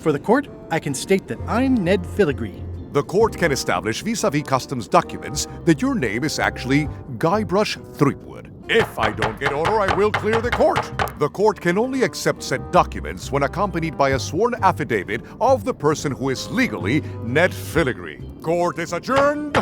For the court, I can state that I'm Ned Filigree. The court can establish vis-a-vis customs documents that your name is actually Guybrush Threepwood. If I don't get order, I will clear the court. The court can only accept said documents when accompanied by a sworn affidavit of the person who is legally Ned Filigree. Court is adjourned.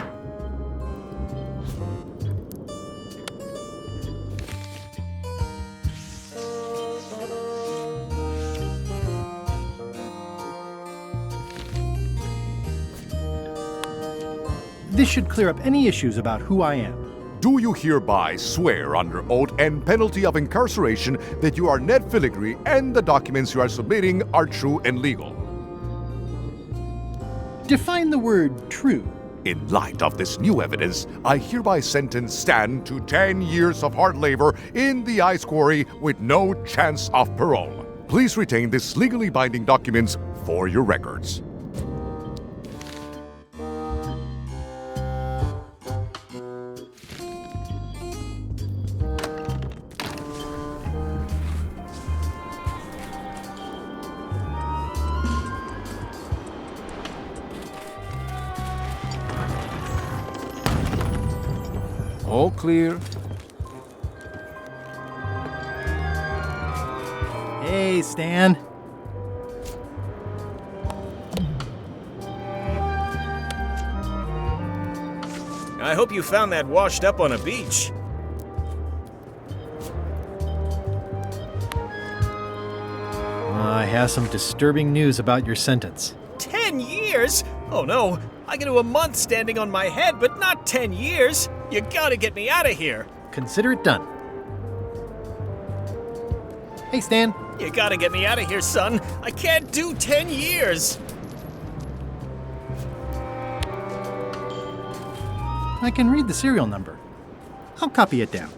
This should clear up any issues about who I am. Do you hereby swear under oath and penalty of incarceration that you are Ned Filigree and the documents you are submitting are true and legal? Define the word true. In light of this new evidence, I hereby sentence Stan to 10 years of hard labor in the ice quarry with no chance of parole. Please retain this legally binding documents for your records. All clear. Hey, Stan. I hope you found that washed up on a beach. I have some disturbing news about your sentence. 10 years? Oh no, I can do a month standing on my head, but not 10 years. You gotta get me out of here. Consider it done. Hey, Stan. You gotta get me out of here, son. I can't do 10 years. I can read the serial number. I'll copy it down.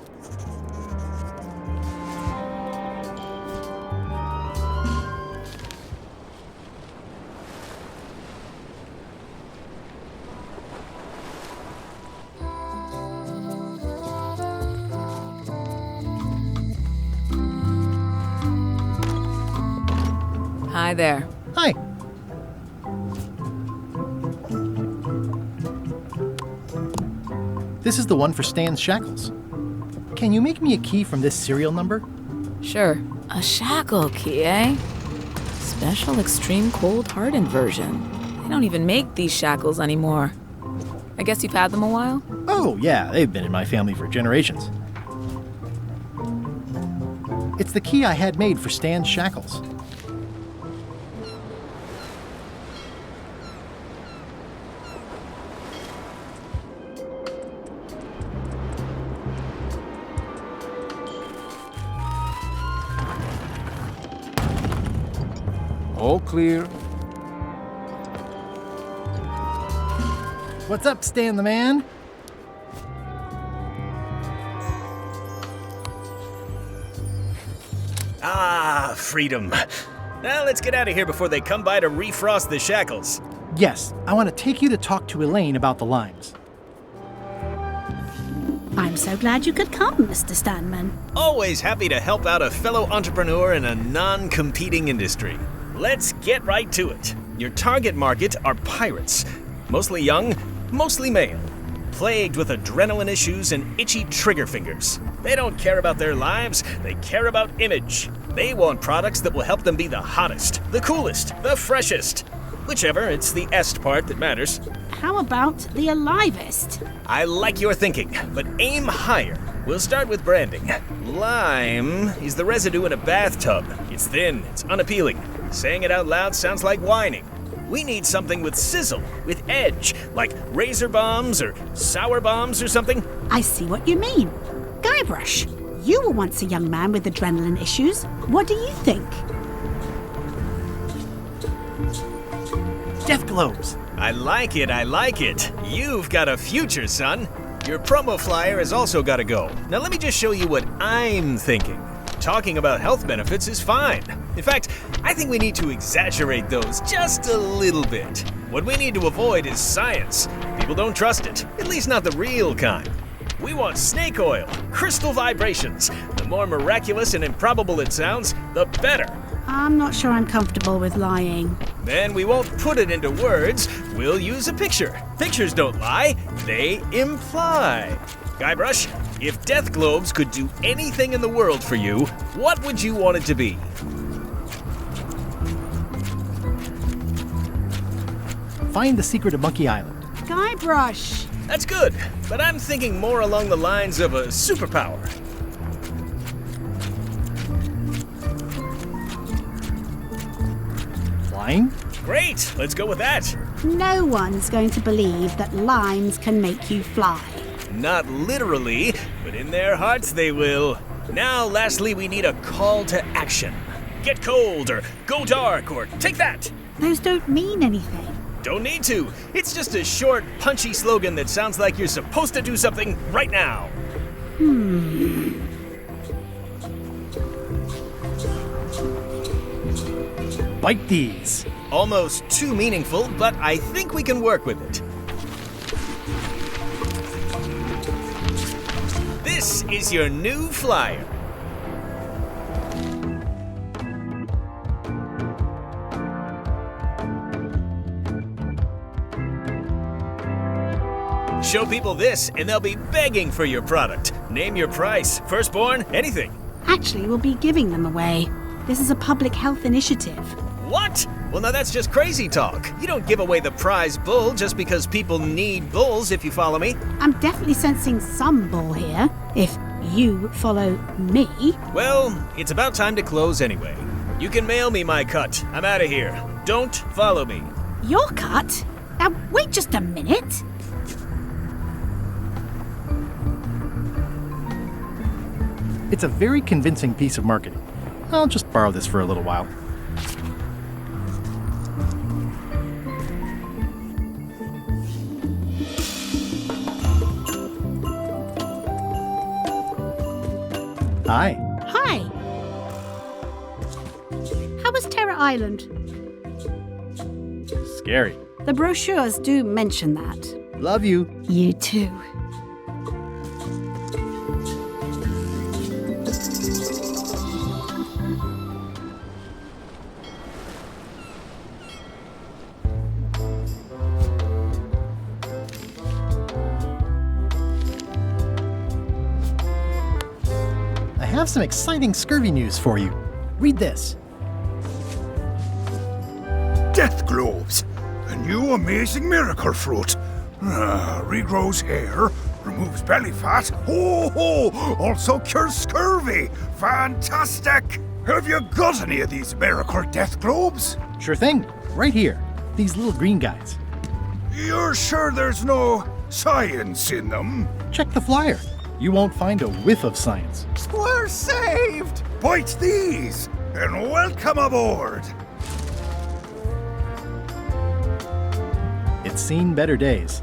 Hi there. Hi. This is the one for Stan's shackles. Can you make me a key from this serial number? Sure. A shackle key, eh? Special extreme cold hardened version. They don't even make these shackles anymore. I guess you've had them a while? Oh, yeah, they've been in my family for generations. It's the key I had made for Stan's shackles. All clear. What's up, Stan the man? Ah, freedom. Now let's get out of here before they come by to refrost the shackles. Yes, I want to take you to talk to Elaine about the limes. I'm so glad you could come, Mr. Stanman. Always happy to help out a fellow entrepreneur in a non-competing industry. Let's get right to it. Your target market are pirates. Mostly young, mostly male. Plagued with adrenaline issues and itchy trigger fingers. They don't care about their lives, they care about image. They want products that will help them be the hottest, the coolest, the freshest. Whichever, it's the est part that matters. How about the alivest? I like your thinking, but aim higher. We'll start with branding. Lime is the residue in a bathtub. It's thin, it's unappealing. Saying it out loud sounds like whining. We need something with sizzle, with edge, like razor bombs or sour bombs or something. I see what you mean. Guybrush, you were once a young man with adrenaline issues. What do you think? Death globes. I like it, I like it. You've got a future, son. Your promo flyer has also got to go. Now let me just show you what I'm thinking. Talking about health benefits is fine. In fact, I think we need to exaggerate those just a little bit. What we need to avoid is science. People don't trust it, at least not the real kind. We want snake oil, crystal vibrations. The more miraculous and improbable it sounds, the better. I'm not sure I'm comfortable with lying. Then we won't put it into words. We'll use a picture. Pictures don't lie, they imply. Guybrush, if death globes could do anything in the world for you, what would you want it to be? Find the secret of Monkey Island. Guybrush! That's good, but I'm thinking more along the lines of a superpower. Flying? Great, let's go with that. No one's going to believe that limes can make you fly. Not literally, but in their hearts they will. Now, lastly, we need a call to action. Get cold, or go dark, or take that. Those don't mean anything. Don't need to. It's just a short, punchy slogan that sounds like you're supposed to do something right now. Bite these. Almost too meaningful, but I think we can work with it. This is your new flyer. Show people this, and they'll be begging for your product. Name your price, firstborn, anything. Actually, we'll be giving them away. This is a public health initiative. What? Well, now that's just crazy talk. You don't give away the prize bull just because people need bulls, if you follow me. I'm definitely sensing some bull here, if you follow me. Well, it's about time to close anyway. You can mail me my cut. I'm out of here. Don't follow me. Your cut? Now, wait just a minute. It's a very convincing piece of marketing. I'll just borrow this for a little while. Hi. Hi. How was Terra Island? Scary. The brochures do mention that. Love you. You too. I have some exciting scurvy news for you. Read this. Death globes, a new amazing miracle fruit. Regrows hair, removes belly fat. Ho ho! Also cures scurvy. Fantastic! Have you got any of these miracle death globes? Sure thing. Right here. These little green guys. You're sure there's no science in them? Check the flyer. You won't find a whiff of science. We're saved! Bite these, and welcome aboard! It's seen better days.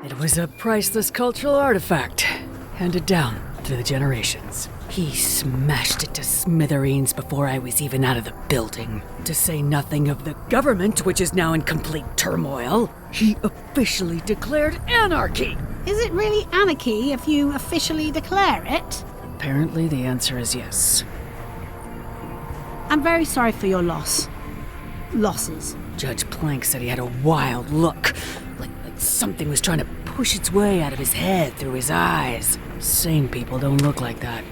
It was a priceless cultural artifact, handed down through the generations. He smashed it to smithereens before I was even out of the building. To say nothing of the government, which is now in complete turmoil. He officially declared anarchy. Is it really anarchy if you officially declare it? Apparently the answer is yes. I'm very sorry for your loss. Losses. Judge Plank said he had a wild look, like something was trying to push its way out of his head through his eyes. Sane people don't look like that.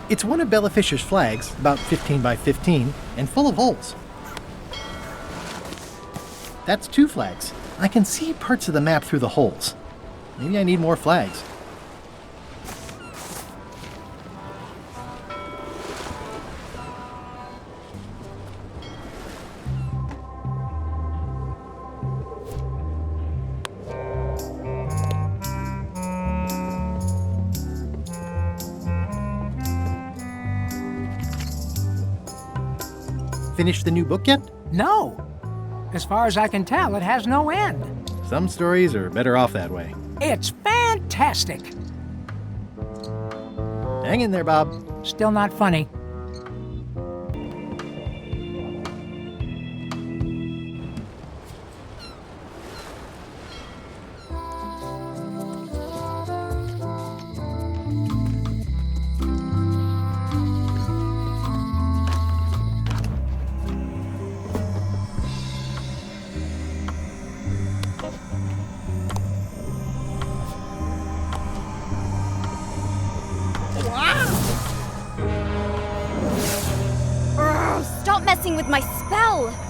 It's one of Bella Fisher's flags, about 15 by 15, and full of holes. That's 2 flags. I can see parts of the map through the holes. Maybe I need more flags. finished the new book yet? No. As far as I can tell, it has no end. Some stories are better off that way. It's fantastic. Hang in there, Bob. Still not funny. Stop messing with my spell!